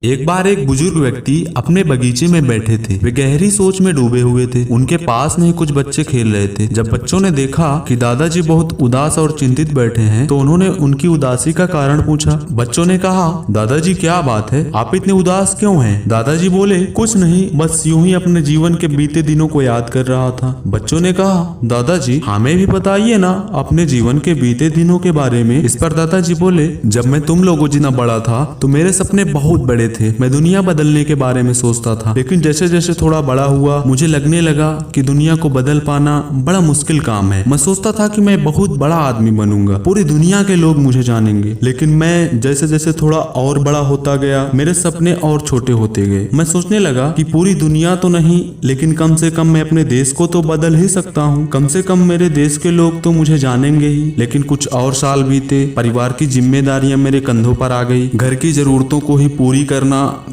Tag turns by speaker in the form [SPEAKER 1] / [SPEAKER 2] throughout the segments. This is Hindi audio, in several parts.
[SPEAKER 1] एक बार एक बुजुर्ग व्यक्ति अपने बगीचे में बैठे थे। वे गहरी सोच में डूबे हुए थे। उनके पास नहीं कुछ बच्चे खेल रहे थे। जब बच्चों ने देखा कि दादाजी बहुत उदास और चिंतित बैठे हैं, तो उन्होंने उनकी उदासी का कारण पूछा। बच्चों ने कहा, दादाजी क्या बात है, आप इतने उदास क्यों हैं? दादाजी बोले, कुछ नहीं, बस यूं ही अपने जीवन के बीते दिनों को याद कर रहा था। बच्चों ने कहा, दादाजी हमें भी बताइए ना अपने जीवन के बीते दिनों के बारे में। इस पर दादाजी बोले, जब मैं तुम लोगों जितना बड़ा था तो मेरे सपने बहुत बड़े थे। मैं दुनिया बदलने के बारे में सोचता था, लेकिन जैसे जैसे थोड़ा बड़ा हुआ मुझे लगने लगा कि दुनिया को बदल पाना बड़ा मुश्किल काम है। मैं सोचता था कि मैं बहुत बड़ा आदमी बनूंगा, पूरी दुनिया के लोग मुझे जानेंगे। लेकिन मैं जैसे जैसे थोड़ा और बड़ा होता गया, मेरे सपने और छोटे होते गए। मैं सोचने लगा कि पूरी दुनिया तो नहीं, लेकिन कम से कम मैं अपने देश को तो बदल ही सकता हूँ। कम से कम मेरे देश के लोग तो मुझे जानेंगे ही। लेकिन कुछ और साल बीते, परिवार की जिम्मेदारियां मेरे कंधों पर आ गई। घर की जरूरतों को ही पूरी करना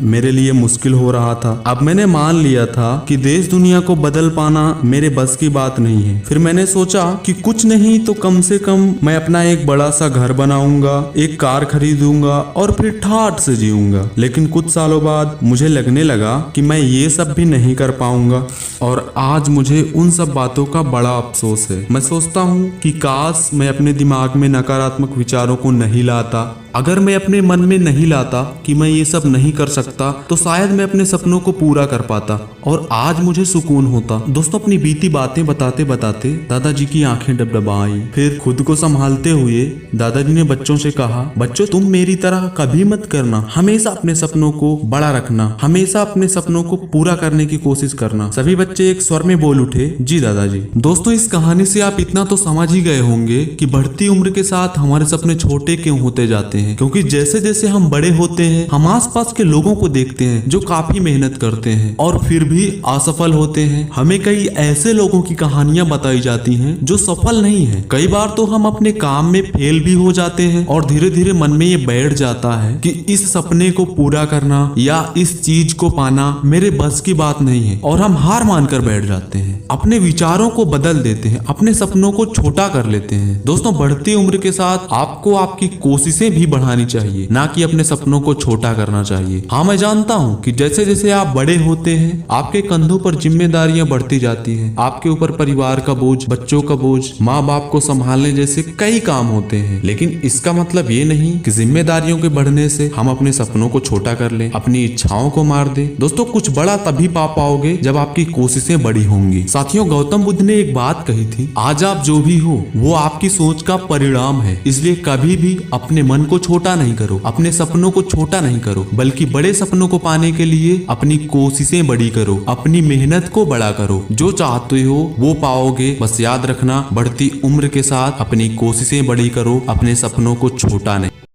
[SPEAKER 1] मेरे लिए मुश्किल हो रहा था। अब मैंने मान लिया था कि देश दुनिया को बदल पाना मेरे बस की बात नहीं है। फिर मैंने सोचा कि कुछ नहीं तो कम से कम मैं अपना एक बड़ा सा घर बनाऊंगा, एक कार खरीदूंगा और फिर ठाठ से जीऊंगा। लेकिन कुछ सालों बाद मुझे लगने लगा कि मैं ये सब भी नहीं कर पाऊंगा, और आज मुझे उन सब बातों का बड़ा अफसोस है। मैं सोचता हूँ कि काश मैं अपने दिमाग में नकारात्मक विचारों को नहीं लाता। अगर मैं अपने मन में नहीं लाता कि मैं ये सब नहीं कर सकता, तो शायद मैं अपने सपनों को पूरा कर पाता और आज मुझे सुकून होता। दोस्तों, अपनी बीती बातें बताते बताते दादाजी की आंखें डबडबाई। फिर खुद को संभालते हुए दादाजी ने बच्चों से कहा, बच्चों तुम मेरी तरह कभी मत करना। हमेशा अपने सपनों को बड़ा रखना, हमेशा अपने सपनों को पूरा करने की कोशिश करना। सभी बच्चे एक स्वर में बोल उठे, जी दादाजी। दोस्तों, इस कहानी से आप इतना तो समझ ही गए होंगे कि बढ़ती उम्र के साथ हमारे सपने छोटे क्यों होते जाते हैं। क्योंकि जैसे जैसे हम बड़े होते हैं, हम आसपास के लोगों को देखते हैं जो काफी मेहनत करते हैं और फिर भी असफल होते हैं। हमें कई ऐसे लोगों की कहानियां बताई जाती हैं जो सफल नहीं हैं। कई बार तो हम अपने काम में फेल भी हो जाते हैं और धीरे धीरे मन में ये बैठ जाता है कि इस सपने को पूरा करना या इस चीज को पाना मेरे बस की बात नहीं है, और हम हार मानकर बैठ जाते हैं। अपने विचारों को बदल देते हैं, अपने सपनों को छोटा कर लेते हैं। दोस्तों, बढ़ती उम्र के साथ आपको आपकी कोशिशें भी बढ़ानी चाहिए, ना कि अपने सपनों को छोटा करना चाहिए। हाँ, मैं जानता हूँ कि जैसे जैसे आप बड़े होते हैं, आपके कंधों पर जिम्मेदारियां बढ़ती जाती हैं। आपके ऊपर परिवार का बोझ, बच्चों का बोझ, माँ बाप को संभालने जैसे कई काम होते हैं। लेकिन इसका मतलब ये नहीं कि जिम्मेदारियों के बढ़ने से हम अपने सपनों को छोटा कर लें, अपनी इच्छाओं को मार दें। दोस्तों, कुछ बड़ा तभी पा पाओगे जब आपकी कोशिशें बड़ी होंगी। साथियों, गौतम बुद्ध ने एक बात कही थी, आज आप जो भी हो वो आपकी सोच का परिणाम है। इसलिए कभी भी अपने मन को छोटा नहीं करो, अपने सपनों को छोटा नहीं करो, बल्कि बड़े सपनों को पाने के लिए अपनी कोशिशें बड़ी करो, अपनी मेहनत को बड़ा करो। जो चाहते हो वो पाओगे। बस याद रखना, बढ़ती उम्र के साथ अपनी कोशिशें बड़ी करो, अपने सपनों को छोटा नहीं।